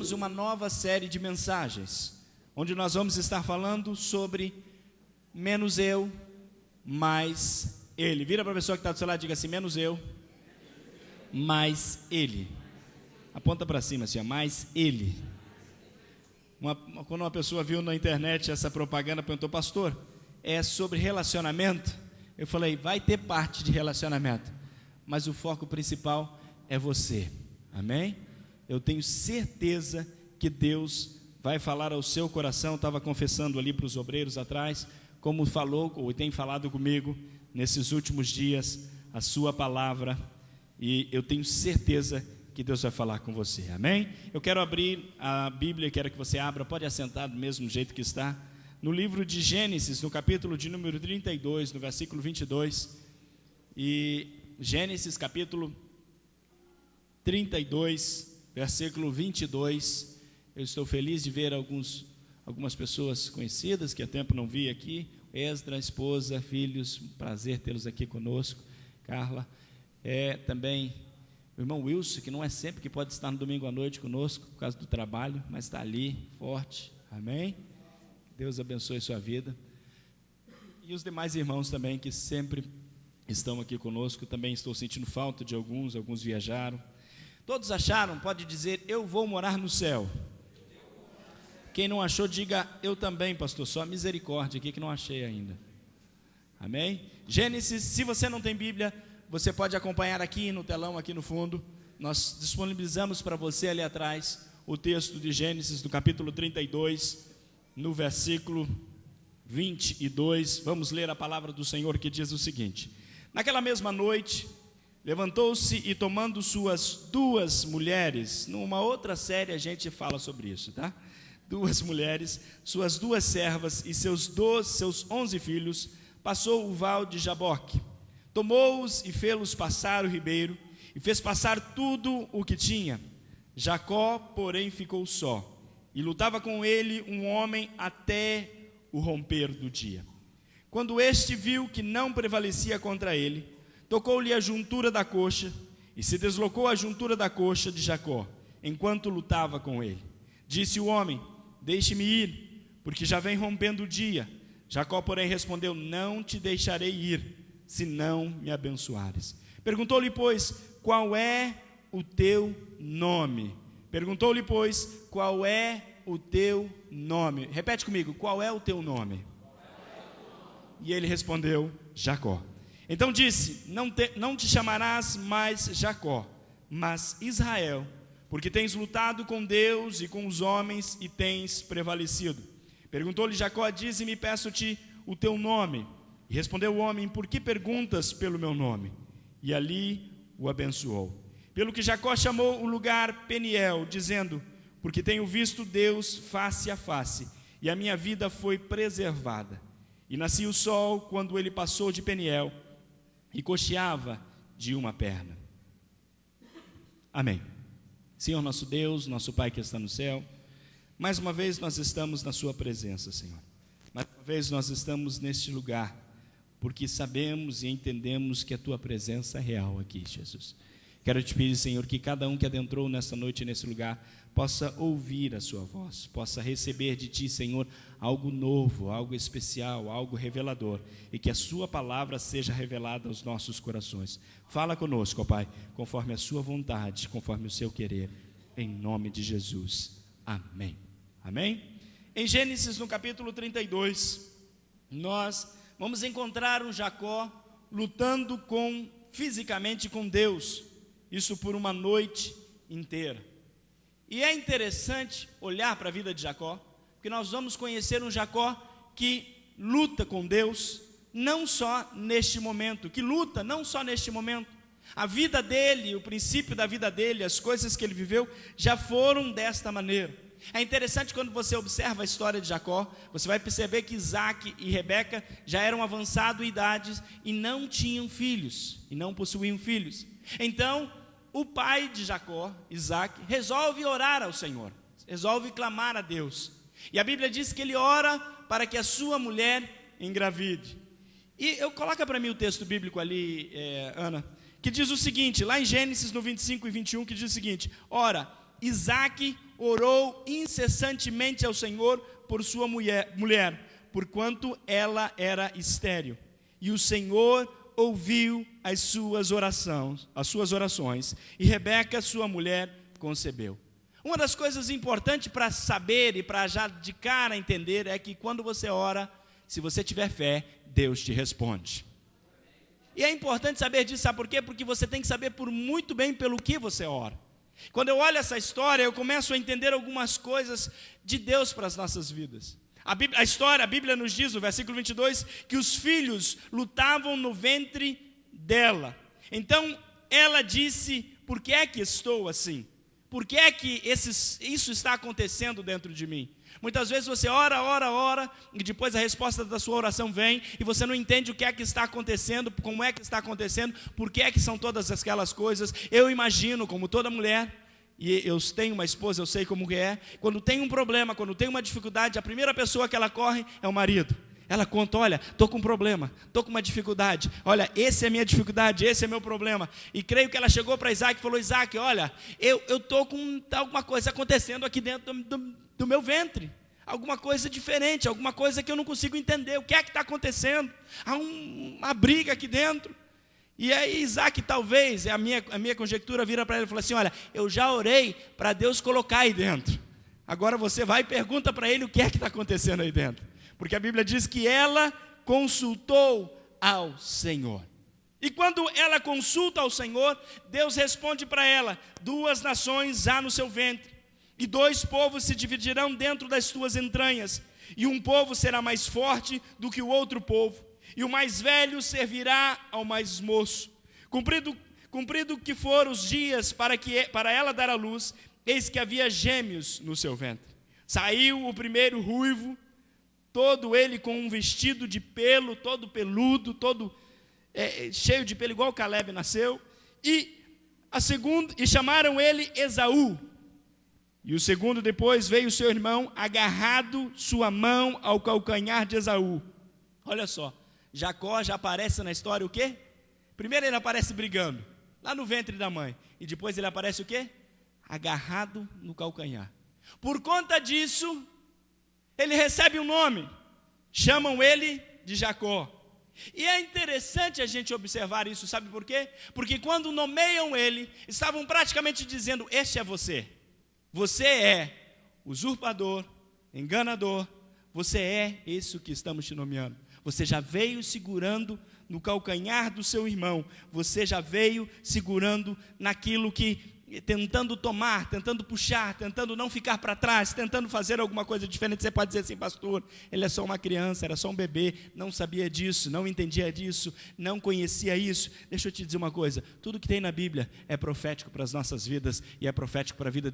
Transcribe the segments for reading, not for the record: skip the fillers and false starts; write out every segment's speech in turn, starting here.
iniciamos uma nova série de mensagens, onde nós vamos estar falando sobre menos eu, mais Ele. Vira para a pessoa que está do seu lado e diga assim: menos eu, mais Ele. Aponta para cima assim, mais Ele. Quando uma pessoa viu na internet essa propaganda, perguntou: pastor, é sobre relacionamento? Eu falei: vai ter parte de relacionamento, mas o foco principal é você. Amém? Eu tenho certeza que Deus vai falar ao seu coração. Estava confessando ali para os obreiros atrás, como falou ou tem falado comigo nesses últimos dias, a sua palavra, e eu tenho certeza que Deus vai falar com você. Amém? Eu quero abrir a Bíblia, quero que você abra, pode assentar do mesmo jeito que está, no livro de Gênesis, no capítulo de número 32, no versículo 22, e Gênesis capítulo 32, versículo 22, eu estou feliz de ver algumas pessoas conhecidas, que há tempo não vi aqui, Esdra, esposa, filhos, prazer tê-los aqui conosco, Carla, também o irmão Wilson, que não é sempre que pode estar no domingo à noite conosco, por causa do trabalho, mas está ali, forte, amém? Deus abençoe sua vida, e os demais irmãos também, que sempre estão aqui conosco, também estou sentindo falta de alguns viajaram. Todos acharam? Pode dizer: eu vou morar no céu. Quem não achou, diga: eu também, pastor, só misericórdia aqui que não achei ainda. Amém? Gênesis, se você não tem Bíblia, você pode acompanhar aqui no telão, aqui no fundo. Nós disponibilizamos para você ali atrás o texto de Gênesis, do capítulo 32, no versículo 22. Vamos ler a palavra do Senhor, que diz o seguinte: naquela mesma noite, levantou-se e, tomando suas duas mulheres, numa outra série a gente fala sobre isso, tá? Duas mulheres, suas duas servas e seus 11 filhos, passou o val de Jaboque, tomou-os e fê-los passar o ribeiro, e fez passar tudo o que tinha. Jacó, porém, ficou só, e lutava com ele um homem até o romper do dia. Quando este viu que não prevalecia contra ele, tocou-lhe a juntura da coxa, e se deslocou a juntura da coxa de Jacó, enquanto lutava com ele. Disse o homem: deixe-me ir, porque já vem rompendo o dia. Jacó, porém, respondeu: não te deixarei ir, se não me abençoares. Perguntou-lhe, pois, qual é o teu nome? Perguntou-lhe, pois, qual é o teu nome? Repete comigo: qual é o teu nome? E ele respondeu: Jacó. Então disse: não te chamarás mais Jacó, mas Israel, porque tens lutado com Deus e com os homens e tens prevalecido. Perguntou-lhe Jacó: dize-me, peço-te, o teu nome. E respondeu o homem: por que perguntas pelo meu nome? E ali o abençoou. Pelo que Jacó chamou o lugar Peniel, dizendo: porque tenho visto Deus face a face, e a minha vida foi preservada. E nascia o sol quando ele passou de Peniel, e coxeava de uma perna. Amém. Senhor nosso Deus, nosso Pai que está no céu, mais uma vez nós estamos na sua presença, Senhor. Mais uma vez nós estamos neste lugar, porque sabemos e entendemos que a tua presença é real aqui, Jesus. Quero te pedir, Senhor, que cada um que adentrou nessa noite nesse lugar possa ouvir a sua voz, possa receber de ti, Senhor, algo novo, algo especial, algo revelador, e que a sua palavra seja revelada aos nossos corações. Fala conosco, ó Pai, conforme a sua vontade, conforme o seu querer, em nome de Jesus. Amém. Amém? Em Gênesis, no capítulo 32, nós vamos encontrar um Jacó lutando fisicamente com Deus, isso por uma noite inteira. E é interessante olhar para a vida de Jacó, porque nós vamos conhecer um Jacó que luta com Deus, não só neste momento, que luta não só neste momento. A vida dele, o princípio da vida dele, as coisas que ele viveu, já foram desta maneira. É interessante quando você observa a história de Jacó, você vai perceber que Isaac e Rebeca já eram avançados em idades e não tinham filhos, e não possuíam filhos. Então, o pai de Jacó, Isaac, resolve orar ao Senhor, resolve clamar a Deus. E a Bíblia diz que ele ora para que a sua mulher engravide. E coloca para mim o texto bíblico ali, Ana, que diz o seguinte, lá em Gênesis no 25 e 21, que diz o seguinte: ora, Isaac orou incessantemente ao Senhor por sua mulher, porquanto ela era estéril. E o Senhor ouviu as suas orações, e Rebeca, sua mulher, concebeu. Uma das coisas importantes para saber e para já de cara entender é que quando você ora, se você tiver fé, Deus te responde. E é importante saber disso, sabe por quê? Porque você tem que saber muito bem pelo que você ora. Quando eu olho essa história, eu começo a entender algumas coisas de Deus para as nossas vidas. A Bíblia nos diz, no versículo 22, que os filhos lutavam no ventre dela. Então, ela disse, por que é que estou assim? Por que é que isso está acontecendo dentro de mim? Muitas vezes você ora, e depois a resposta da sua oração vem, e você não entende o que é que está acontecendo, como é que está acontecendo, por que é que são todas aquelas coisas. Eu imagino, como toda mulher, e eu tenho uma esposa, eu sei como que é, quando tem um problema, quando tem uma dificuldade, a primeira pessoa que ela corre é o marido. Ela conta, olha, estou com um problema, estou com uma dificuldade, olha, essa é a minha dificuldade, esse é meu problema. E creio que ela chegou para Isaac e falou, Isaac, olha, eu estou com alguma coisa acontecendo aqui dentro do meu ventre, alguma coisa diferente, alguma coisa que eu não consigo entender, o que é que está acontecendo? Há uma briga aqui dentro. E aí Isaac, talvez, a minha conjectura vira para ele e fala assim, olha, eu já orei para Deus colocar aí dentro, agora você vai e pergunta para ele o que é que está acontecendo aí dentro. Porque a Bíblia diz que ela consultou ao Senhor. E quando ela consulta ao Senhor, Deus responde para ela, 2 nações há no seu ventre, e 2 povos se dividirão dentro das tuas entranhas, e um povo será mais forte do que o outro povo, e o mais velho servirá ao mais moço. Cumprido que foram os dias para ela dar à luz, eis que havia gêmeos no seu ventre. Saiu o primeiro ruivo, todo ele com um vestido de pelo, todo peludo, todo cheio de pelo, igual Caleb nasceu, e chamaram ele Esaú. E o segundo depois veio o seu irmão, agarrado sua mão ao calcanhar de Esaú. Olha só, Jacó já aparece na história o quê? Primeiro ele aparece brigando, lá no ventre da mãe, e depois ele aparece o quê? Agarrado no calcanhar. Por conta disso, ele recebe um nome, chamam ele de Jacó. E é interessante a gente observar isso, sabe por quê? Porque quando nomeiam ele, estavam praticamente dizendo, este é você. Você é usurpador, enganador, você é isso que estamos te nomeando. Você já veio segurando no calcanhar do seu irmão, você já veio segurando naquilo que, tentando tomar, tentando puxar, tentando não ficar para trás, tentando fazer alguma coisa diferente. Você pode dizer assim, pastor, ele é só uma criança, era só um bebê, não sabia disso, não entendia disso, não conhecia isso. Deixa eu te dizer uma coisa, tudo que tem na Bíblia é profético para as nossas vidas e é profético para a vida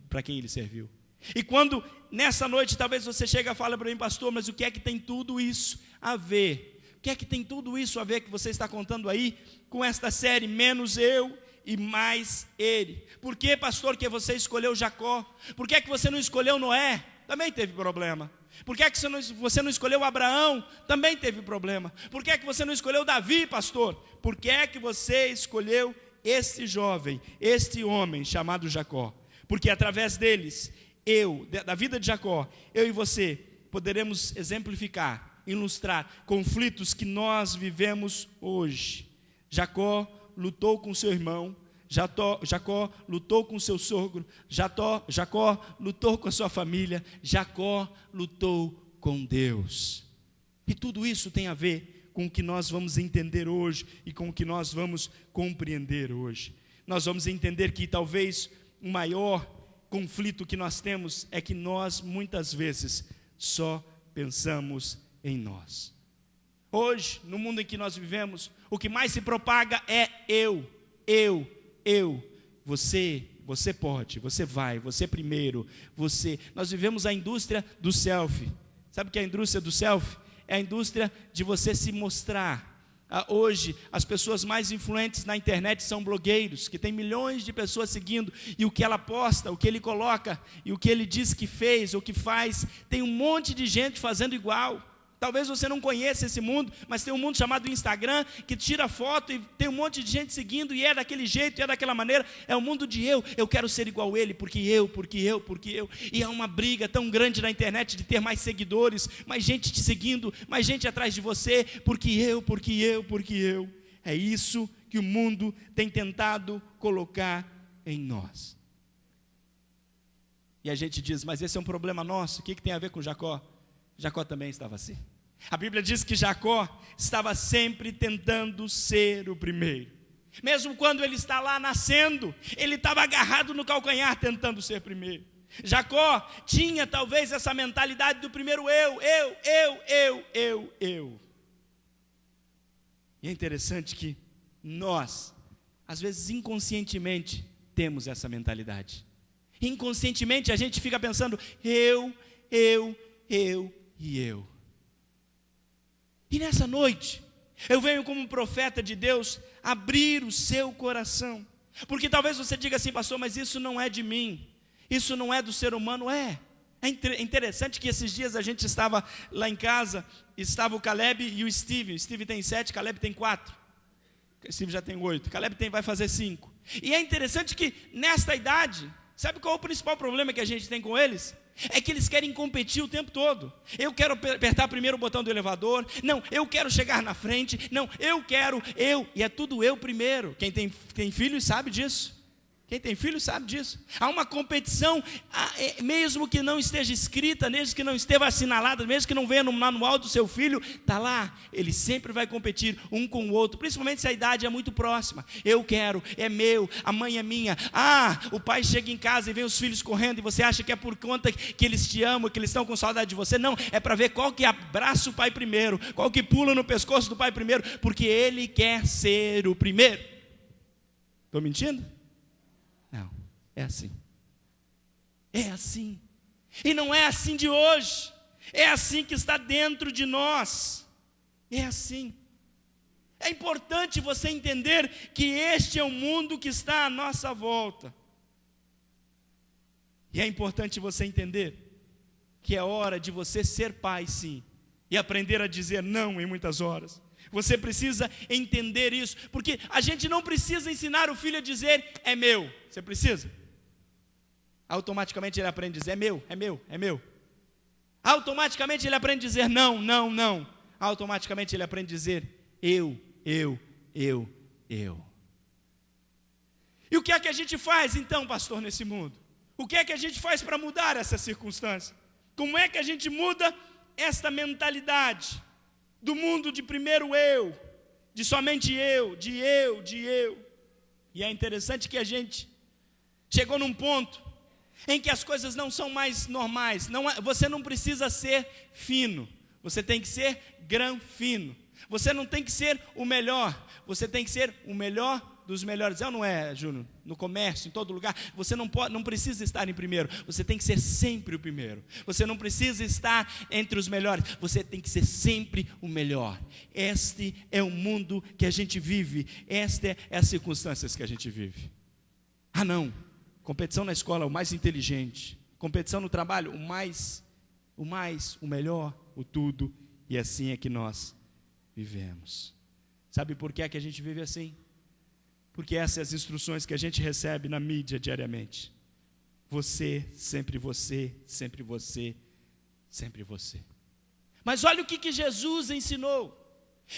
para quem ele serviu. E quando nessa noite talvez você chega e fala para mim, pastor, mas o que é que tem tudo isso a ver? O que é que tem tudo isso a ver que você está contando aí com esta série, menos eu e mais ele? Por que, pastor, que você escolheu Jacó? Por que é que você não escolheu Noé? Também teve problema. Por que é que você não escolheu Abraão? Também teve problema. Por que é que você não escolheu Davi, pastor? Por que é que você escolheu este jovem, este homem chamado Jacó? Porque através deles, da vida de Jacó, eu e você poderemos exemplificar, ilustrar conflitos que nós vivemos hoje. Jacó lutou com seu irmão, Jacó lutou com seu sogro, Jacó lutou com a sua família, Jacó lutou com Deus. E tudo isso tem a ver com o que nós vamos entender hoje e com o que nós vamos compreender hoje. Nós vamos entender que talvez o maior conflito que nós temos é que nós muitas vezes só pensamos em nós. Hoje, no mundo em que nós vivemos, o que mais se propaga é eu. Você pode, você vai, você primeiro, você. Nós vivemos a indústria do selfie. Sabe o que é a indústria do selfie? É a indústria de você se mostrar. Hoje, as pessoas mais influentes na internet são blogueiros, que tem milhões de pessoas seguindo, e o que ela posta, o que ele coloca, e o que ele diz que fez ou que faz, tem um monte de gente fazendo igual. Talvez você não conheça esse mundo, mas tem um mundo chamado Instagram, que tira foto e tem um monte de gente seguindo, e é daquele jeito, é daquela maneira. É o mundo de eu quero ser igual a ele, porque eu. E há uma briga tão grande na internet de ter mais seguidores, mais gente te seguindo, mais gente atrás de você, porque eu. É isso que o mundo tem tentado colocar em nós. E a gente diz, mas esse é um problema nosso, o que tem a ver com Jacó? Jacó também estava assim. A Bíblia diz que Jacó estava sempre tentando ser o primeiro. Mesmo quando ele está lá nascendo, ele estava agarrado no calcanhar tentando ser primeiro. Jacó tinha talvez essa mentalidade do primeiro eu. E é interessante que nós, às vezes inconscientemente, temos essa mentalidade. Inconscientemente a gente fica pensando, eu. E nessa noite, eu venho como um profeta de Deus abrir o seu coração. Porque talvez você diga assim, pastor, mas isso não é de mim, isso não é do ser humano. É interessante que esses dias a gente estava lá em casa, estava o Caleb e o Steve. O Steve tem 7, Caleb tem 4. O Steve já tem 8, Caleb vai fazer 5. E é interessante que nesta idade, sabe qual é o principal problema que a gente tem com eles? É que eles querem competir o tempo todo. Eu quero apertar primeiro o botão do elevador. Não, eu quero chegar na frente. Não, eu. E é tudo eu primeiro. Quem tem filhos sabe disso. Há uma competição, mesmo que não esteja escrita, mesmo que não esteja assinalada, mesmo que não venha no manual do seu filho, está lá. Ele sempre vai competir um com o outro, principalmente se a idade é muito próxima. Eu quero, é meu, a mãe é minha. O pai chega em casa e vem os filhos correndo, e você acha que é por conta que eles te amam, que eles estão com saudade de você. Não, é para ver qual que abraça o pai primeiro, qual que pula no pescoço do pai primeiro, porque ele quer ser o primeiro. Estou mentindo? Não, é assim. É assim. E não é assim de hoje. É assim que está dentro de nós. É assim. É importante você entender que este é o mundo que está à nossa volta. E é importante você entender que é hora de você ser pai, sim, e aprender a dizer não em muitas horas. Você precisa entender isso, porque a gente não precisa ensinar o filho a dizer é meu. Você precisa? Automaticamente ele aprende a dizer é meu. Automaticamente ele aprende a dizer não. Automaticamente ele aprende a dizer eu. E o que é que a gente faz então, pastor, nesse mundo? O que é que a gente faz para mudar essa circunstância? Como é que a gente muda esta mentalidade do mundo de primeiro eu, de somente eu, de eu? E é interessante que a gente chegou num ponto em que as coisas não são mais normais. Você não precisa ser fino, você tem que ser grão fino. Você não tem que ser o melhor, você tem que ser o melhor dos melhores. É ou não é, Júnior? No comércio, em todo lugar, você não precisa estar em primeiro, você tem que ser sempre o primeiro. Você não precisa estar entre os melhores, você tem que ser sempre o melhor. Este é o mundo que a gente vive, esta é as circunstâncias que a gente vive. Não, competição na escola, o mais inteligente. Competição no trabalho, o melhor, o tudo. E assim é que nós vivemos. Sabe por que é que a gente vive assim? Porque essas são as instruções que a gente recebe na mídia diariamente. Você, sempre você, sempre você, sempre você. Mas olha o que Jesus ensinou.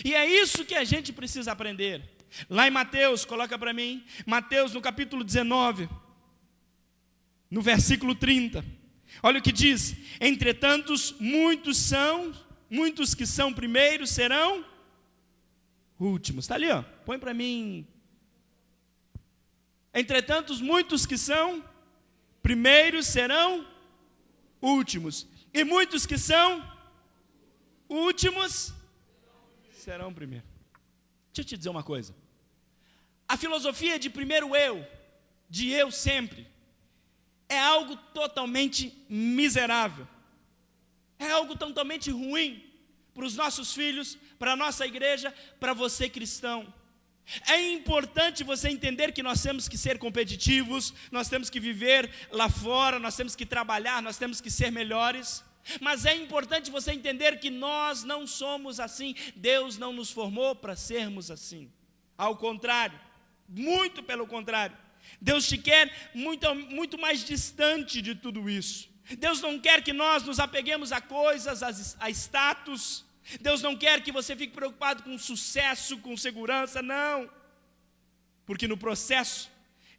E é isso que a gente precisa aprender. Lá em Mateus, coloca para mim, Mateus no capítulo 19, no versículo 30. Olha o que diz: entretanto, muitos que são primeiros serão últimos. Está ali, ó. Põe para mim. Entretanto, muitos que são primeiros serão últimos, e muitos que são últimos serão primeiros. Deixa eu te dizer uma coisa. A filosofia de primeiro eu, de eu sempre, é algo totalmente miserável. É algo totalmente ruim para os nossos filhos, para a nossa igreja, para você cristão. É importante você entender que nós temos que ser competitivos, nós temos que viver lá fora, nós temos que trabalhar, nós temos que ser melhores. Mas é importante você entender que nós não somos assim. Deus não nos formou para sermos assim. Ao contrário, muito pelo contrário. Deus te quer muito mais distante de tudo isso. Deus não quer que nós nos apeguemos a coisas, a status. Deus não quer que você fique preocupado com sucesso, com segurança, não. Porque no processo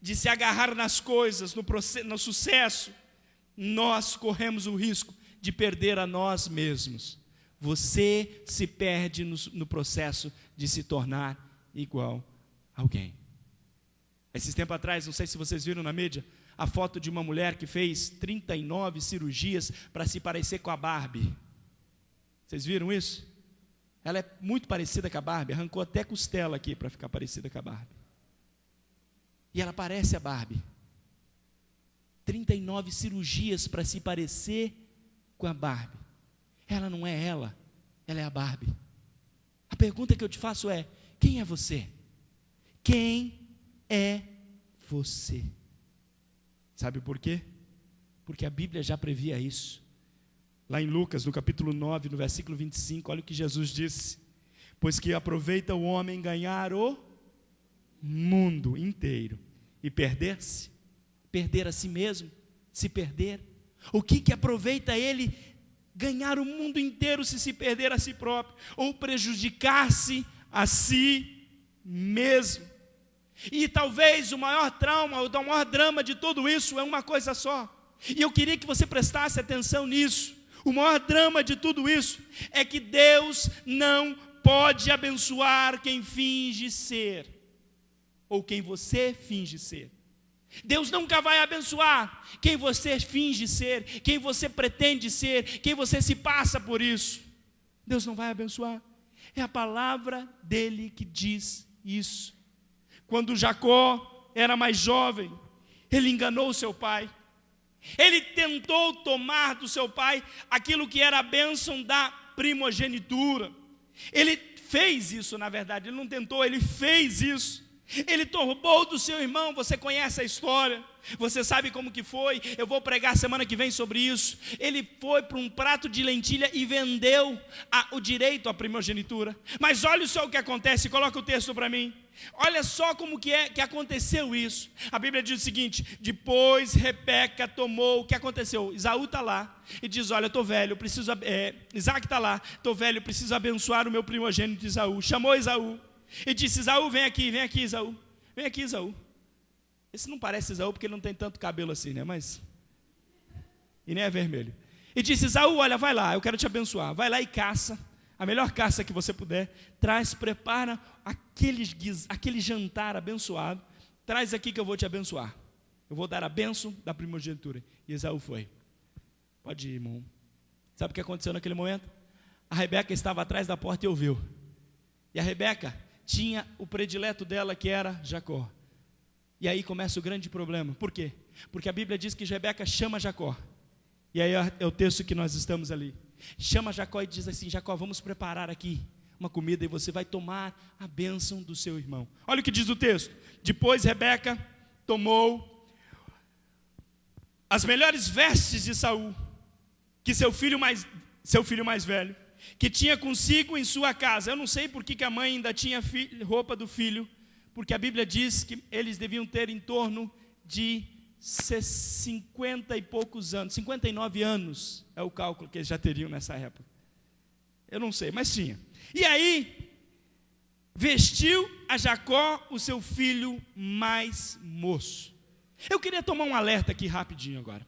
de se agarrar nas coisas, no sucesso, nós corremos o risco de perder a nós mesmos. Você se perde no processo de se tornar igual a alguém. Esses tempos atrás, não sei se vocês viram na mídia, a foto de uma mulher que fez 39 cirurgias para se parecer com a Barbie. Vocês viram isso? Ela é muito parecida com a Barbie, arrancou até costela aqui para ficar parecida com a Barbie. E ela parece a Barbie. 39 cirurgias para se parecer com a Barbie. Ela não é ela é a Barbie. A pergunta que eu te faço é: quem é você? Quem é você? Sabe por quê? Porque a Bíblia já previa isso. Lá em Lucas, no capítulo 9, no versículo 25, olha o que Jesus disse: pois que aproveita o homem ganhar o mundo inteiro e perder-se, perder a si mesmo, se perder. O que aproveita ele ganhar o mundo inteiro se perder a si próprio, ou prejudicar-se a si mesmo? E talvez o maior trauma, o maior drama de tudo isso é uma coisa só. E eu queria que você prestasse atenção nisso. O maior drama de tudo isso é que Deus não pode abençoar quem finge ser, ou quem você finge ser. Deus nunca vai abençoar quem você finge ser, quem você pretende ser, quem você se passa por isso. Deus não vai abençoar. É a palavra dele que diz isso. Quando Jacó era mais jovem, ele enganou seu pai. Ele tentou tomar do seu pai aquilo que era a bênção da primogenitura. Ele fez isso, na verdade, ele não tentou, ele fez isso. Ele roubou do seu irmão, você conhece a história, você sabe como que foi. Eu vou pregar semana que vem sobre isso. Ele foi para um prato de lentilha e vendeu o direito à primogenitura. Mas olha só o que acontece, coloca o texto para mim. Olha só como que aconteceu isso. A Bíblia diz o seguinte: depois Rebeca tomou, o que aconteceu? Esaú está lá e diz: olha, eu estou velho, preciso, Isaac está lá, estou velho, preciso abençoar o meu primogênito Esaú. Chamou Esaú e disse: Esaú, vem aqui Esaú, vem aqui Esaú. Esse não parece Esaú porque ele não tem tanto cabelo assim, né? Mas, e nem é vermelho. E disse: Esaú, olha, vai lá, eu quero te abençoar. Vai lá e caça, a melhor caça que você puder. Traz, prepara aquele jantar abençoado. Traz aqui que eu vou te abençoar. Eu vou dar a bênção da primogenitura. E Esaú foi. Pode ir, irmão. Sabe o que aconteceu naquele momento? A Rebeca estava atrás da porta e ouviu. E a Rebeca tinha o predileto dela, que era Jacó. E aí começa o grande problema. Por quê? Porque a Bíblia diz que Rebeca chama Jacó. E aí é o texto que nós estamos ali. Chama Jacó e diz assim: Jacó, vamos preparar aqui uma comida e você vai tomar a bênção do seu irmão. Olha o que diz o texto. Depois Rebeca tomou as melhores vestes de Saul, que seu filho mais velho, que tinha consigo em sua casa. Eu não sei por que a mãe ainda tinha roupa do filho, porque a Bíblia diz que eles deviam ter em torno de 50 e poucos anos, 59 anos é o cálculo que eles já teriam nessa época. Eu não sei, mas tinha. E aí, vestiu a Jacó o seu filho mais moço. Eu queria tomar um alerta aqui rapidinho agora.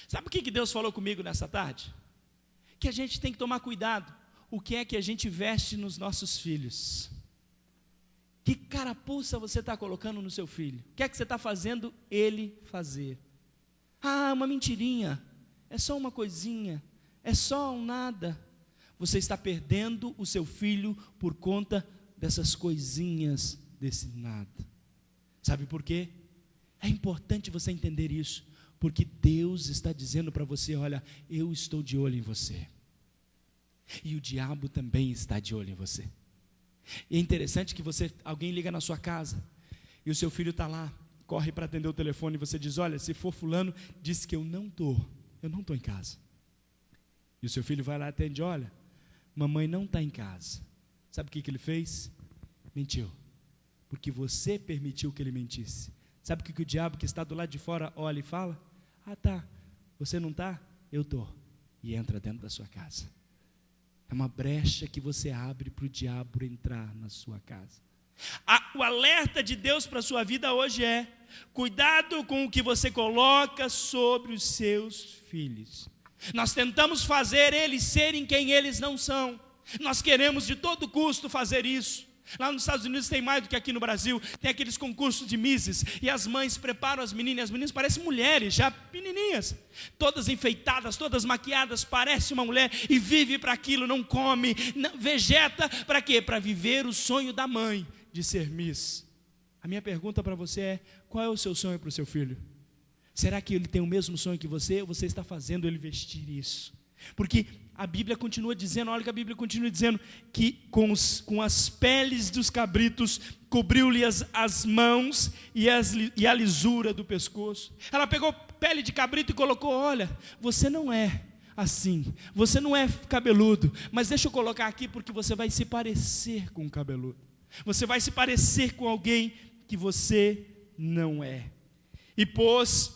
Sabe o que Deus falou comigo nessa tarde? Que a gente tem que tomar cuidado. O que é que a gente veste nos nossos filhos? Que carapuça você está colocando no seu filho? O que é que você está fazendo ele fazer? Ah, uma mentirinha. É só uma coisinha. É só um nada. Você está perdendo o seu filho por conta dessas coisinhas, desse nada. Sabe por quê? É importante você entender isso, porque Deus está dizendo para você: olha, eu estou de olho em você. E o diabo também está de olho em você. E é interessante que alguém liga na sua casa, e o seu filho está lá, corre para atender o telefone, e você diz: olha, se for fulano, diz que eu não estou em casa. E o seu filho vai lá e atende: olha, mamãe não está em casa. Sabe o que ele fez? Mentiu. Porque você permitiu que ele mentisse. Sabe o que o diabo que está do lado de fora olha e fala? Ah, tá, você não está? Eu estou. E entra dentro da sua casa. É uma brecha que você abre para o diabo entrar na sua casa. O alerta de Deus para a sua vida hoje é: cuidado com o que você coloca sobre os seus filhos. Nós tentamos fazer eles serem quem eles não são. Nós queremos de todo custo fazer isso. Lá nos Estados Unidos tem mais do que aqui no Brasil. Tem aqueles concursos de misses, e as mães preparam as meninas parecem mulheres, já pequenininhas, todas enfeitadas, todas maquiadas, parece uma mulher, e vive para aquilo, não come, não, vegeta, para quê? Para viver o sonho da mãe de ser miss. A minha pergunta para você é: qual é o seu sonho para o seu filho? Será que ele tem o mesmo sonho que você, ou você está fazendo ele vestir isso? Porque a Bíblia continua dizendo, olha que a Bíblia continua dizendo, que com as peles dos cabritos cobriu-lhe as mãos e a lisura do pescoço. Ela pegou pele de cabrito e colocou: olha, você não é assim, você não é cabeludo, mas deixa eu colocar aqui porque você vai se parecer com um cabeludo. Você vai se parecer com alguém que você não é. E pôs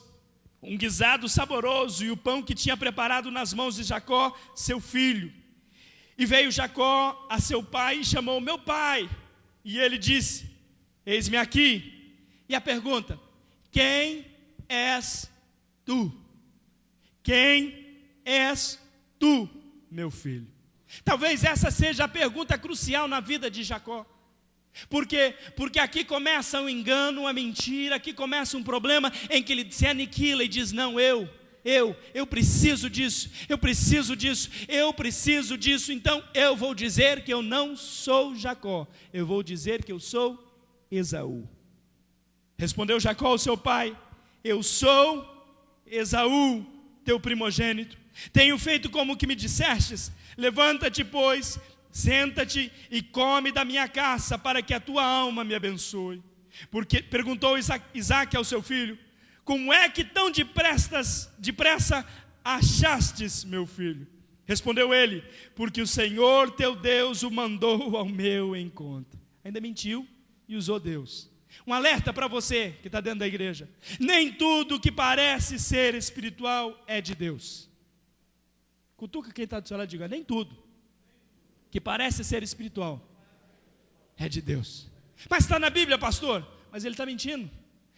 um guisado saboroso e o pão que tinha preparado nas mãos de Jacó, seu filho. E veio Jacó a seu pai e chamou: meu pai. E ele disse: eis-me aqui. E a pergunta: quem és tu? Quem és tu, meu filho? Talvez essa seja a pergunta crucial na vida de Jacó. Porque aqui começa um engano, uma mentira, aqui começa um problema em que ele se aniquila e diz: não, eu preciso disso, eu preciso disso, então eu vou dizer que eu não sou Jacó, eu vou dizer que eu sou Esaú. Respondeu Jacó ao seu pai: eu sou Esaú, teu primogênito. Tenho feito como que me dissestes. Levanta-te, pois, senta-te e come da minha caça, para que a tua alma me abençoe. Porque perguntou Isaque ao seu filho: como é que tão depressa achastes, meu filho? Respondeu ele: porque o Senhor teu Deus o mandou ao meu encontro. Ainda mentiu e usou Deus. Um alerta para você que está dentro da igreja: nem tudo que parece ser espiritual é de Deus. Cutuca quem está do seu lado e diga: nem tudo que parece ser espiritual é de Deus. Mas está na Bíblia, pastor. Mas ele está mentindo.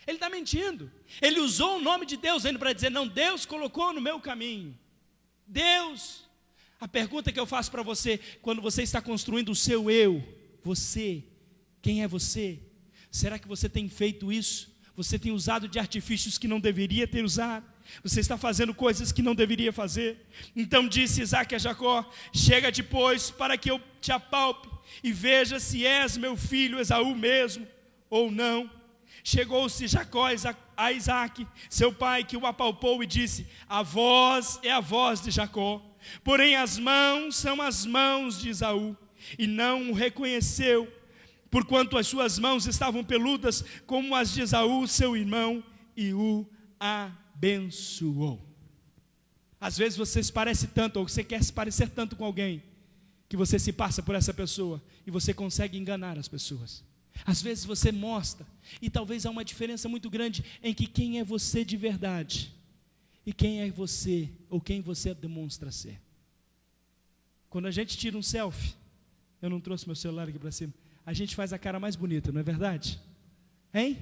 Ele está mentindo. Ele usou o nome de Deus ainda para dizer: não, Deus colocou no meu caminho. Deus. A pergunta que eu faço para você, quando você está construindo o seu eu, você, quem é você? Será que você tem feito isso? Você tem usado de artifícios que não deveria ter usado? Você está fazendo coisas que não deveria fazer? Então disse Isaque a Jacó: chega-te, pois, para que eu te apalpe e veja se és meu filho Esaú mesmo ou não. Chegou-se Jacó a Isaque, seu pai, que o apalpou e disse: a voz é a voz de Jacó, porém as mãos são as mãos de Esaú. E não o reconheceu, porquanto as suas mãos estavam peludas como as de Esaú, seu irmão, e o abençoou. Às vezes você se parece tanto, ou você quer se parecer tanto com alguém, que você se passa por essa pessoa, e você consegue enganar as pessoas. Às vezes você mostra, e talvez há uma diferença muito grande em que quem é você de verdade, e quem é você, ou quem você demonstra ser. Quando a gente tira um selfie, eu não trouxe meu celular aqui para cima, a gente faz a cara mais bonita, não é verdade? Hein?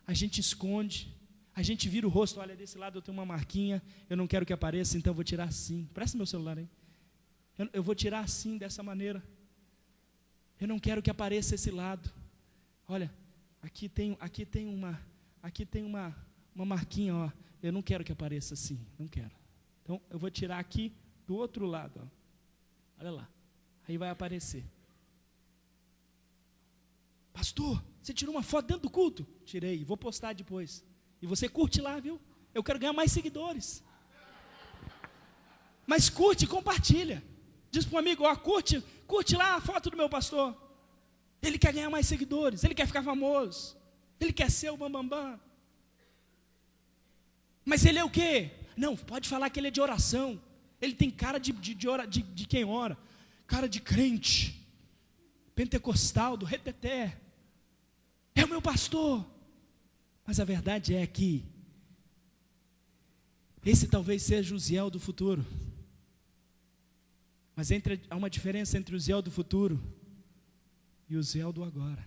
A gente esconde, a gente vira o rosto: olha, desse lado eu tenho uma marquinha, eu não quero que apareça, então eu vou tirar assim. Presta meu celular aí. Eu vou tirar assim, dessa maneira. Eu não quero que apareça esse lado. Olha, aqui tem uma marquinha, ó. Eu não quero que apareça assim, não quero. Então eu vou tirar aqui do outro lado, ó. Olha lá, aí vai aparecer. Pastor, você tirou uma foto dentro do culto? Tirei, vou postar depois. E você curte lá, viu? Eu quero ganhar mais seguidores. Mas curte e compartilha. Diz para um amigo: ó, curte lá a foto do meu pastor. Ele quer ganhar mais seguidores, ele quer ficar famoso, ele quer ser o bambambam. Mas ele é o quê? Não, pode falar que ele é de oração. Ele tem cara de quem ora, cara de crente, pentecostal, do reteté. É o meu pastor. Mas a verdade é que esse talvez seja o Uziel do futuro. Mas há uma diferença entre o Uziel do futuro e o Uziel do agora.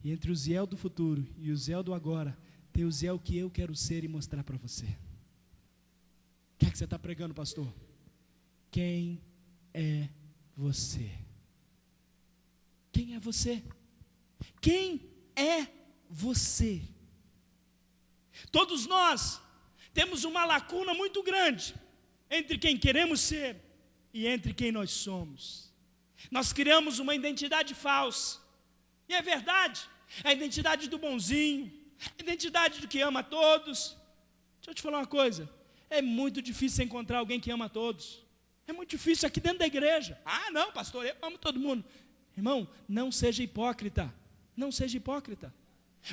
E entre o Uziel do futuro e o Uziel do agora, tem o Uziel que eu quero ser e mostrar para você. O que é que você está pregando, pastor? Quem é você? Quem é você? Quem é você? Todos nós temos uma lacuna muito grande entre quem queremos ser e entre quem nós somos. Nós criamos uma identidade falsa. E é verdade, a identidade do bonzinho, a identidade do que ama a todos. Deixa eu te falar uma coisa, é muito difícil encontrar alguém que ama a todos. É muito difícil aqui dentro da igreja. Ah, não, pastor, eu amo todo mundo. Irmão, não seja hipócrita. Não seja hipócrita.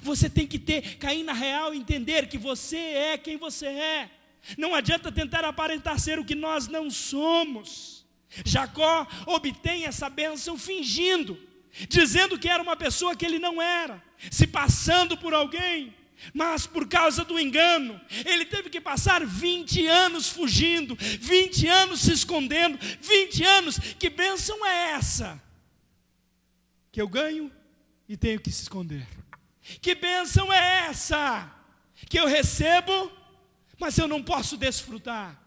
Você tem que cair na real e entender que você é quem você é. Não adianta tentar aparentar ser o que nós não somos. Jacó obtém essa bênção fingindo, dizendo que era uma pessoa que ele não era, se passando por alguém. Mas por causa do engano, ele teve que passar 20 anos fugindo, 20 anos se escondendo, 20 anos. Que bênção é essa? Que eu ganho e tenho que se esconder. Que bênção é essa? Que eu recebo, mas eu não posso desfrutar.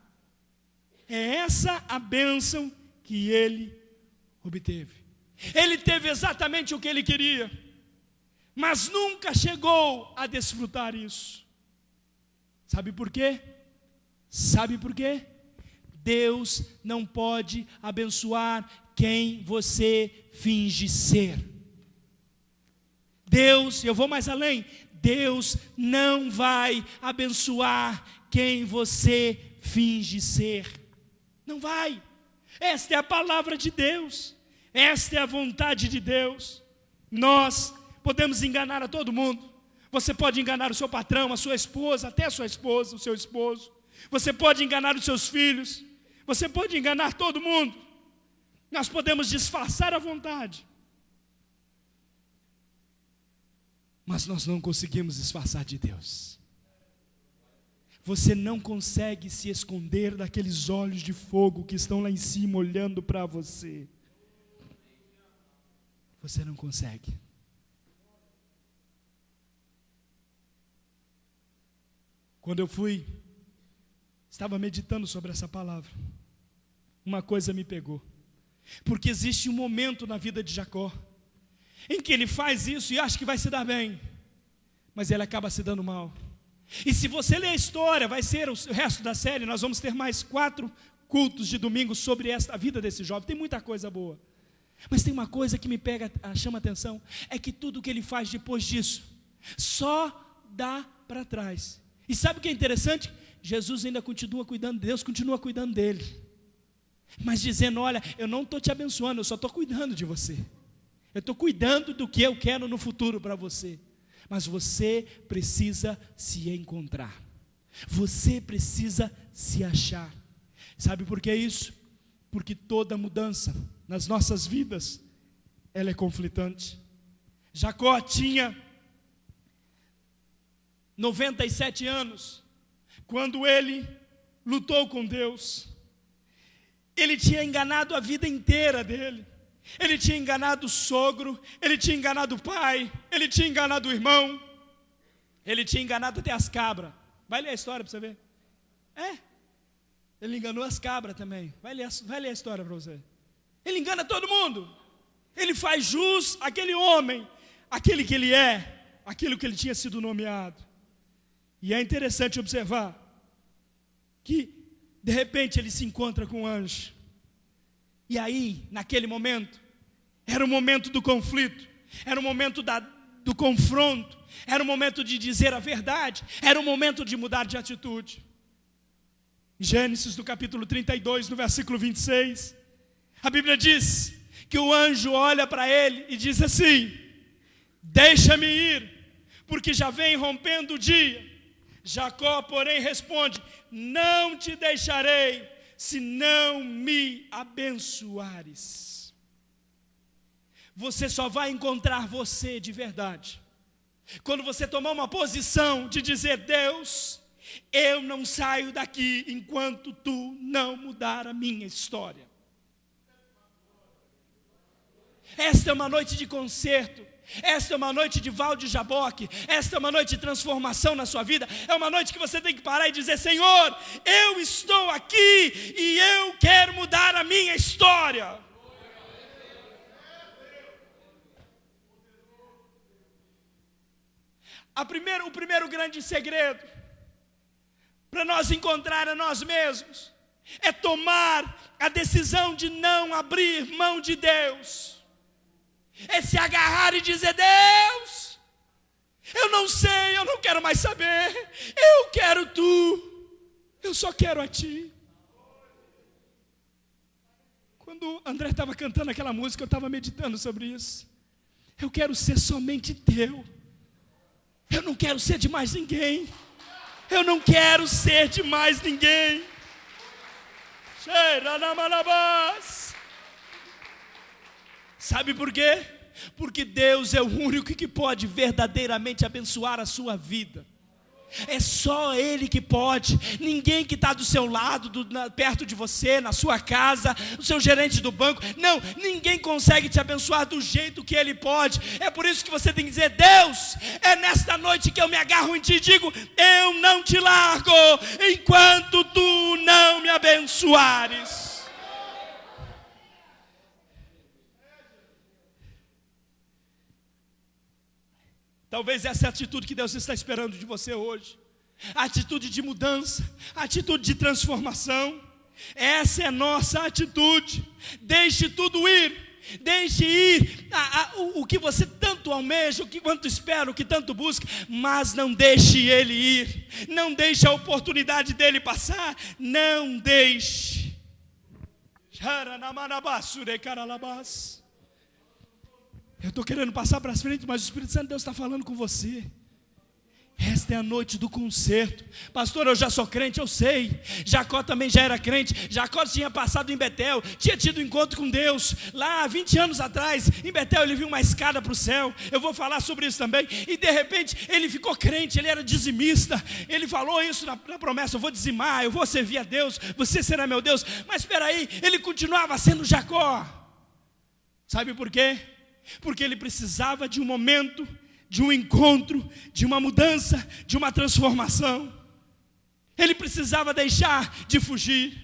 É essa a bênção que ele obteve. Ele teve exatamente o que ele queria, mas nunca chegou a desfrutar isso. Sabe por quê? Sabe por quê? Deus não pode abençoar quem você finge ser. Deus, eu vou mais além, Deus não vai abençoar quem você finge ser. Não vai. Esta é a palavra de Deus. Esta é a vontade de Deus. Nós podemos enganar a todo mundo. Você pode enganar o seu patrão, a sua esposa, até a sua esposa, o seu esposo. Você pode enganar os seus filhos. Você pode enganar todo mundo. Nós podemos disfarçar a vontade. Mas nós não conseguimos disfarçar de Deus. Você não consegue se esconder daqueles olhos de fogo que estão lá em cima olhando para você. Você não consegue. Quando eu estava meditando sobre essa palavra, uma coisa me pegou. Porque existe um momento na vida de Jacó em que ele faz isso e acha que vai se dar bem, mas ele acaba se dando mal. E se você ler a história, vai ser o resto da série, nós vamos ter mais 4 cultos de domingo sobre a vida desse jovem. Tem muita coisa boa, mas tem uma coisa que me chama a atenção, é que tudo que ele faz depois disso, só dá para trás. E sabe o que é interessante? Jesus ainda continua cuidando, Deus continua cuidando dele, mas dizendo, olha, eu não estou te abençoando, eu só estou cuidando de você. Eu estou cuidando do que eu quero no futuro para você. Mas você precisa se encontrar. Você precisa se achar. Sabe por que isso? Porque toda mudança nas nossas vidas, ela é conflitante. Jacó tinha 97 anos, quando ele lutou com Deus. Ele tinha enganado a vida inteira dele. Ele tinha enganado o sogro, ele tinha enganado o pai, ele tinha enganado o irmão, ele tinha enganado até as cabras. Vai ler a história para você ver. Ele enganou as cabras também. Vai ler a história para você. Ele engana todo mundo. Ele faz jus àquele homem, aquele que ele é, aquilo que ele tinha sido nomeado. E é interessante observar que de repente ele se encontra com um anjo. E aí, naquele momento, era o momento do conflito, era o momento do confronto, era o momento de dizer a verdade, era o momento de mudar de atitude. Gênesis, no capítulo 32, no versículo 26, a Bíblia diz que o anjo olha para ele e diz assim: deixa-me ir, porque já vem rompendo o dia, Jacó, porém, responde: não te deixarei, se não me abençoares. Você só vai encontrar você de verdade quando você tomar uma posição de dizer: Deus, eu não saio daqui enquanto tu não mudar a minha história. Esta é uma noite de concerto. Esta é uma noite de Val de Jaboque. Esta é uma noite de transformação na sua vida. É uma noite que você tem que parar e dizer: Senhor, eu estou aqui e eu quero mudar a minha história. O primeiro grande segredo para nós encontrar a nós mesmos é tomar a decisão de não abrir mão de Deus. É se agarrar e dizer: Deus, eu não sei, eu não quero mais saber, eu quero tu, eu só quero a ti. Quando André estava cantando aquela música, eu estava meditando sobre isso. Eu quero ser somente teu, eu não quero ser de mais ninguém, eu não quero ser de mais ninguém. Sabe por quê? Porque Deus é o único que pode verdadeiramente abençoar a sua vida. É só Ele que pode. Ninguém que está do seu lado, perto de você, na sua casa, o seu gerente do banco. Não, ninguém consegue te abençoar do jeito que Ele pode. É por isso que você tem que dizer: Deus, é nesta noite que eu me agarro em ti e digo: eu não te largo enquanto tu não me abençoares. Talvez essa é a atitude que Deus está esperando de você hoje. A atitude de mudança, a atitude de transformação. Essa é a nossa atitude. Deixe tudo ir. Deixe ir o que você tanto almeja, o que tanto espera, o que tanto busca. Mas não deixe ele ir. Não deixe a oportunidade dele passar. Não deixe. Eu estou querendo passar para frente, mas o Espírito Santo de Deus está falando com você. Esta é a noite do concerto. Pastor, eu já sou crente, eu sei. Jacó também já era crente. Jacó tinha passado em Betel, tinha tido encontro com Deus. Lá 20 anos atrás, em Betel ele viu uma escada para o céu. Eu vou falar sobre isso também. E de repente ele ficou crente, ele era dizimista. Ele falou isso na promessa: eu vou dizimar, eu vou servir a Deus, você será meu Deus. Mas espera aí, ele continuava sendo Jacó. Sabe por quê? Porque ele precisava de um momento, de um encontro, de uma mudança, de uma transformação. Ele precisava deixar de fugir.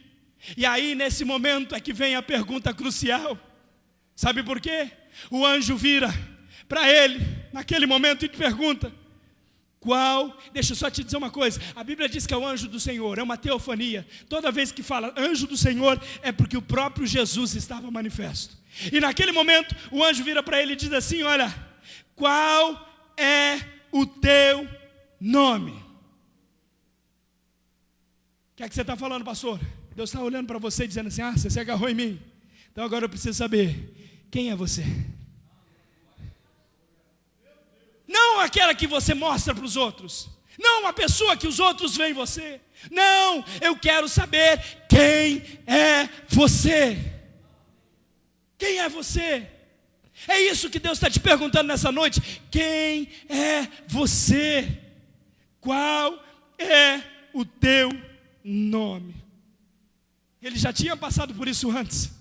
E aí nesse momento é que vem a pergunta crucial. Sabe por quê? O anjo vira para ele naquele momento e te pergunta: deixa eu só te dizer uma coisa. A Bíblia diz que é o anjo do Senhor, é uma teofania. Toda vez que fala anjo do Senhor, é porque o próprio Jesus estava manifesto. E naquele momento o anjo vira para ele e diz assim: olha, qual é o teu nome? O que é que você está falando, pastor? Deus está olhando para você dizendo assim: você se agarrou em mim, então agora eu preciso saber, quem é você? Não aquela que você mostra para os outros, não a pessoa que os outros veem em você. Não, eu quero saber quem é você. Quem é você? É isso que Deus está te perguntando nessa noite. Quem é você? Qual é o teu nome? Ele já tinha passado por isso antes.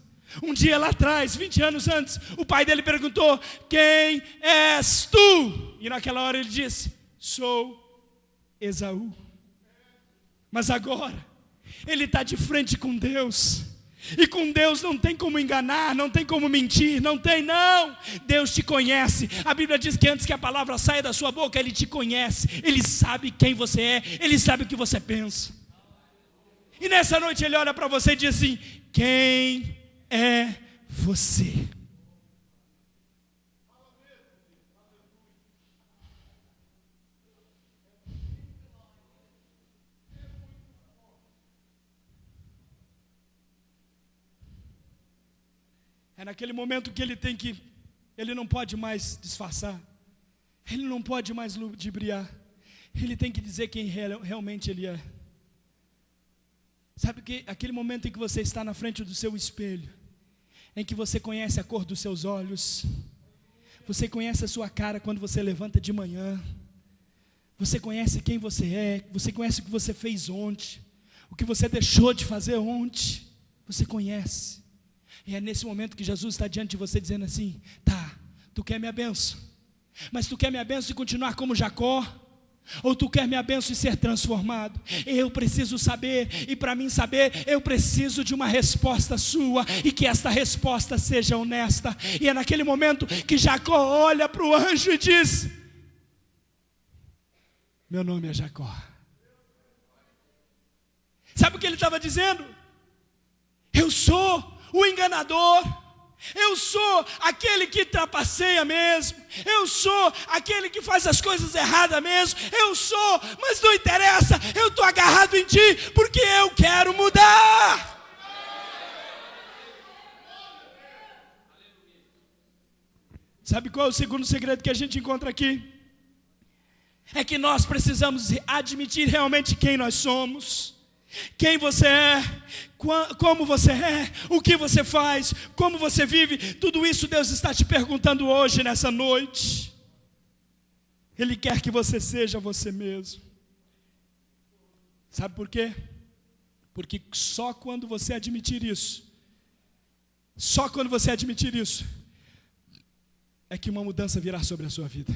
Um dia lá atrás, 20 anos antes, o pai dele perguntou: quem és tu? E naquela hora ele disse: sou Esaú. Mas agora ele está de frente com Deus. E com Deus não tem como enganar, não tem como mentir, não. Deus te conhece. A Bíblia diz que antes que a palavra saia da sua boca, Ele te conhece. Ele sabe quem você é, Ele sabe o que você pensa. E nessa noite Ele olha para você e diz assim: quem é você? É naquele momento que ele não pode mais disfarçar, ele não pode mais ludibriar, ele tem que dizer quem realmente ele é. Sabe que aquele momento em que você está na frente do seu espelho, em que você conhece a cor dos seus olhos, você conhece a sua cara quando você levanta de manhã, você conhece quem você é, você conhece o que você fez ontem, o que você deixou de fazer ontem, você conhece. E é nesse momento que Jesus está diante de você dizendo assim: tá, tu quer minha bênção, mas tu quer minha bênção e continuar como Jacó? Ou tu quer minha bênção e ser transformado? Eu preciso saber, e para mim saber, eu preciso de uma resposta sua, e que esta resposta seja honesta. E é naquele momento que Jacó olha para o anjo e diz: meu nome é Jacó. Sabe o que ele estava dizendo? Eu sou o enganador, eu sou aquele que trapaceia mesmo, eu sou aquele que faz as coisas erradas mesmo, eu sou, mas não interessa, eu estou agarrado em ti, porque eu quero mudar. Sabe qual é o segundo segredo que a gente encontra aqui? É que nós precisamos admitir realmente quem nós somos. Quem você é, como você é, o que você faz, como você vive, tudo isso Deus está te perguntando hoje, nessa noite. Ele quer que você seja você mesmo. Sabe por quê? Porque só quando você admitir isso, é que uma mudança virá sobre a sua vida.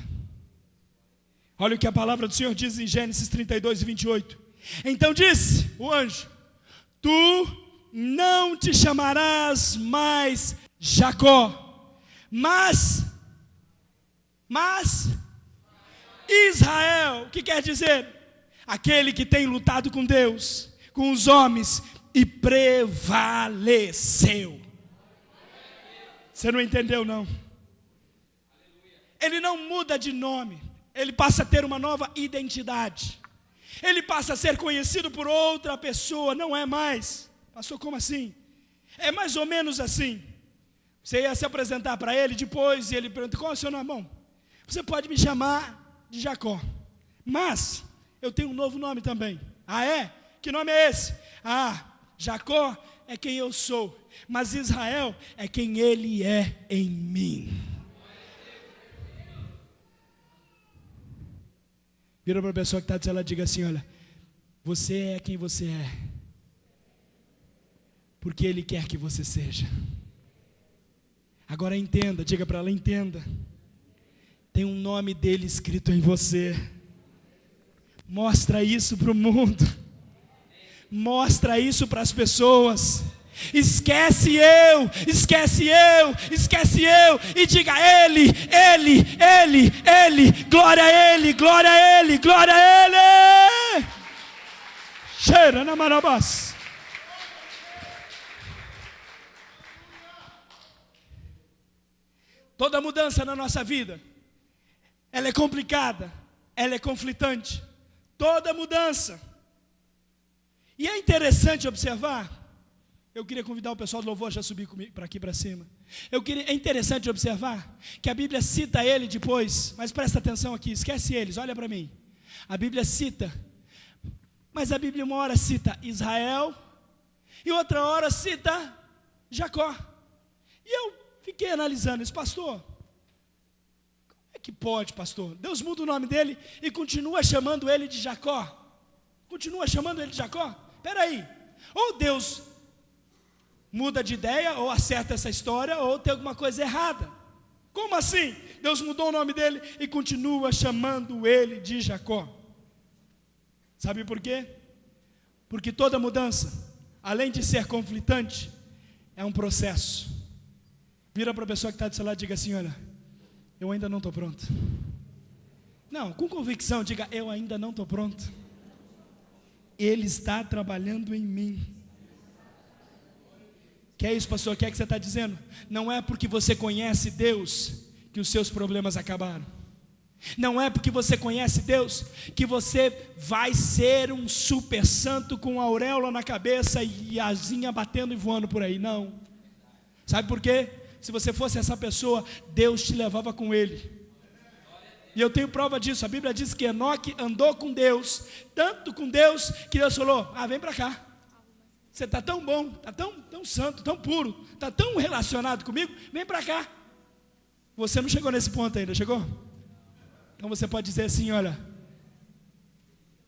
Olha o que a palavra do Senhor diz em Gênesis 32 e 28. Então disse o anjo: tu não te chamarás mais Jacó, mas Israel. O que quer dizer? Aquele que tem lutado com Deus, com os homens, e prevaleceu. Você não entendeu, não? Ele não muda de nome, ele passa a ter uma nova identidade. Ele passa a ser conhecido por outra pessoa, não é mais. Pastor, como assim? É mais ou menos assim. Você ia se apresentar para ele depois, e ele pergunta: qual é o seu nome? Bom, você pode me chamar de Jacó, mas eu tenho um novo nome também. Ah, é? Que nome é esse? Ah, Jacó é quem eu sou, mas Israel é quem ele é em mim. Vira para a pessoa que está do seu lado e diga assim: olha, você é quem você é, porque Ele quer que você seja. Agora entenda, diga para ela: entenda, tem um nome dele escrito em você. Mostra isso para o mundo, mostra isso para as pessoas. Esquece eu, e diga: Ele, glória a Ele, glória a Ele, glória a Ele. Cheira na marabás. Toda mudança na nossa vida, ela é complicada, ela é conflitante. Toda mudança. E é interessante observar. Eu queria convidar o pessoal do louvor a já subir comigo para aqui para cima. É interessante observar que a Bíblia cita ele depois, mas presta atenção aqui, esquece eles, olha para mim. A Bíblia cita, mas a Bíblia uma hora cita Israel e outra hora cita Jacó. E eu fiquei analisando isso: pastor, como é que pode, pastor? Deus muda o nome dele e continua chamando ele de Jacó. Espera aí, ou Deus muda de ideia, ou acerta essa história, ou tem alguma coisa errada. Como assim? Deus mudou o nome dele e continua chamando ele de Jacó. Sabe por quê? Porque toda mudança, além de ser conflitante, é um processo. Vira para a pessoa que está do seu lado e diga assim: olha, eu ainda não estou pronto. Não, com convicção, diga: eu ainda não estou pronto. Ele está trabalhando em mim. Que é isso, pastor? O que é que você está dizendo? Não é porque você conhece Deus que os seus problemas acabaram. Não é porque você conhece Deus que você vai ser um super santo com a auréola na cabeça e asinha batendo e voando por aí. Não. Sabe por quê? Se você fosse essa pessoa, Deus te levava com Ele. E eu tenho prova disso. A Bíblia diz que Enoque andou com Deus, tanto com Deus, que Deus falou: vem para cá. Você está tão bom, está tão santo, tão puro, está tão relacionado comigo, vem para cá. Você não chegou nesse ponto ainda, chegou? Então você pode dizer assim: olha,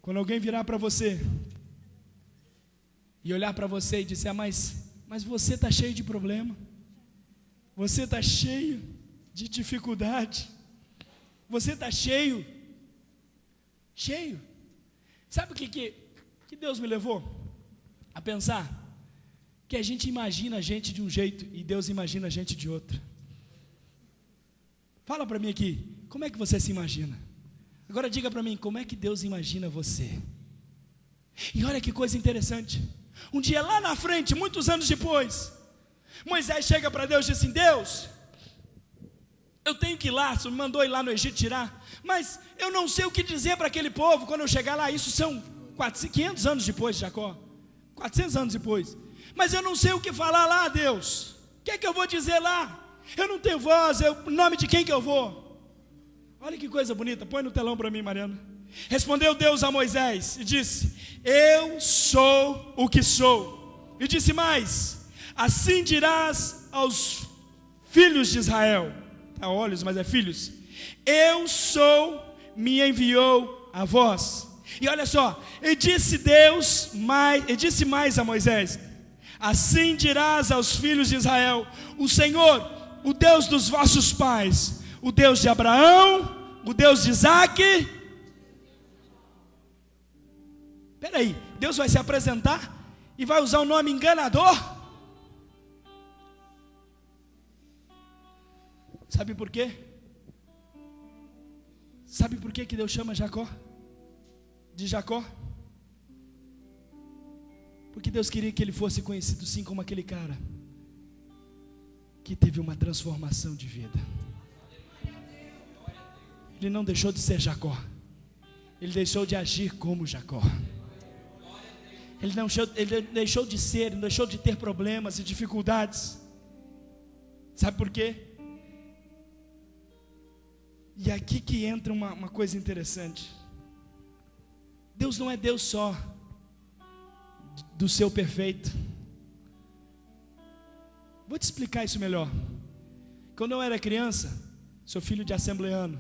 quando alguém virar para você e olhar para você e disser: mas você está cheio de problema, você está cheio de dificuldade, você está cheio. Sabe o que Deus me levou a pensar? Que a gente imagina a gente de um jeito e Deus imagina a gente de outro. Fala para mim aqui, como é que você se imagina? Agora diga para mim, como é que Deus imagina você? E olha que coisa interessante. Um dia lá na frente, muitos anos depois, Moisés chega para Deus e diz assim: Deus, eu tenho que ir lá, você me mandou ir lá no Egito tirar, mas eu não sei o que dizer para aquele povo quando eu chegar lá. Isso são 500 anos depois de Jacó, 400 anos depois. Mas eu não sei o que falar lá, Deus. O que é que eu vou dizer lá? Eu não tenho voz, em nome de quem que eu vou? Olha que coisa bonita, põe no telão para mim, Mariana. Respondeu Deus a Moisés e disse: eu sou o que sou. E disse mais: assim dirás aos filhos de Israel. Tá, olhos, mas é filhos. Eu sou, me enviou a vós. E olha só, e disse mais a Moisés: assim dirás aos filhos de Israel: o Senhor, o Deus dos vossos pais, o Deus de Abraão, o Deus de Isaque. Espera aí, Deus vai se apresentar e vai usar um nome enganador? Sabe por quê? Sabe por que Deus chama Jacó de Jacó? Porque Deus queria que ele fosse conhecido sim como aquele cara que teve uma transformação de vida. Ele não deixou de ser Jacó, ele deixou de agir como Jacó. Ele deixou de ser, ele deixou de ter problemas e dificuldades. Sabe por quê? E aqui que entra uma coisa interessante. Deus não é Deus só do seu perfeito. Vou te explicar isso melhor. Quando eu era criança, sou filho de assembleano.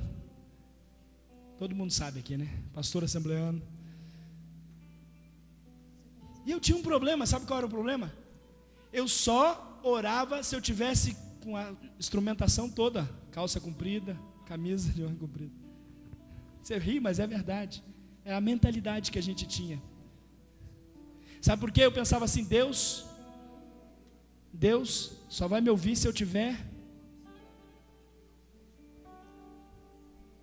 Todo mundo sabe aqui, né? Pastor assembleano. E eu tinha um problema, sabe qual era o problema? Eu só orava se eu tivesse com a instrumentação toda, calça comprida, camisa de manga comprida. Você ri, mas é verdade. É a mentalidade que a gente tinha. Sabe por quê? Eu pensava assim: Deus só vai me ouvir se eu tiver.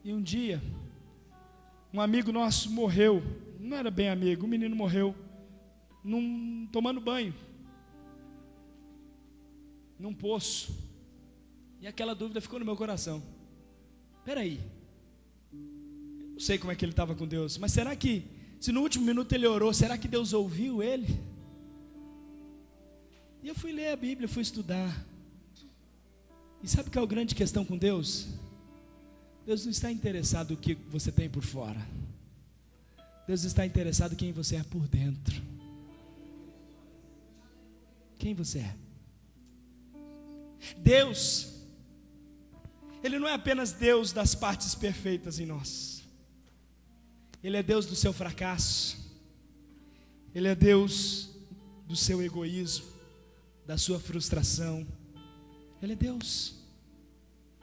E um dia, um amigo nosso morreu. Não era bem amigo, um menino morreu tomando banho num poço. E aquela dúvida ficou no meu coração. Espera aí, eu não sei como é que ele estava com Deus, mas será que, se no último minuto ele orou, será que Deus ouviu ele? E eu fui ler a Bíblia, fui estudar. E sabe qual é a grande questão com Deus? Deus não está interessado no que você tem por fora. Deus está interessado em quem você é por dentro. Quem você é? Deus, Ele não é apenas Deus das partes perfeitas em nós. Ele é Deus do seu fracasso. Ele é Deus do seu egoísmo, da sua frustração. Ele é Deus.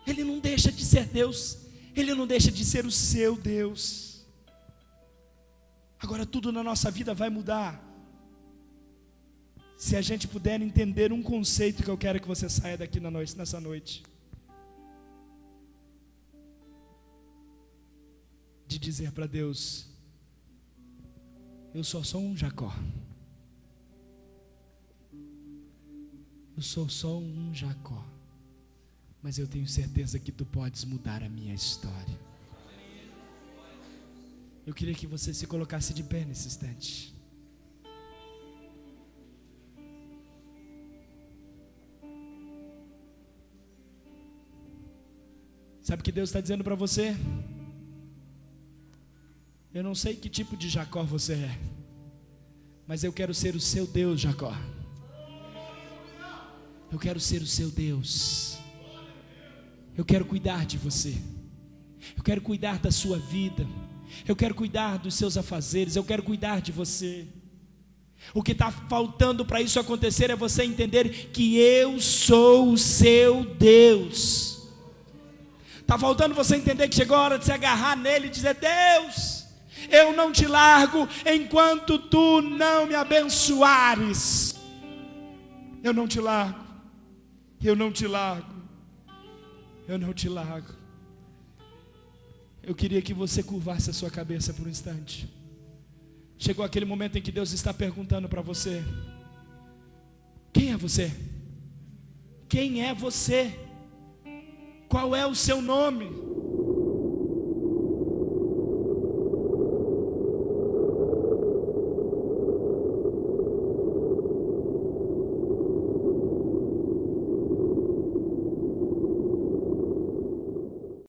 Ele não deixa de ser Deus. Ele não deixa de ser o seu Deus. Agora tudo na nossa vida vai mudar se a gente puder entender um conceito que eu quero que você saia daqui nessa noite. De dizer para Deus: eu sou só um Jacó. Eu sou só um Jacó. Mas eu tenho certeza que tu podes mudar a minha história. Eu queria que você se colocasse de pé nesse instante. Sabe o que Deus está dizendo para você? Eu não sei que tipo de Jacó você é, mas eu quero ser o seu Deus, Jacó. Eu quero ser o seu Deus. Eu quero cuidar de você. Eu quero cuidar da sua vida. Eu quero cuidar dos seus afazeres. Eu quero cuidar de você. O que está faltando para isso acontecer é você entender que eu sou o seu Deus. Está faltando você entender que chegou a hora de se agarrar nele e dizer: Deus, eu não te largo enquanto tu não me abençoares. Eu não te largo. Eu não te largo. Eu não te largo. Eu queria que você curvasse a sua cabeça por um instante. Chegou aquele momento em que Deus está perguntando para você: quem é você? Quem é você? Qual é o seu nome?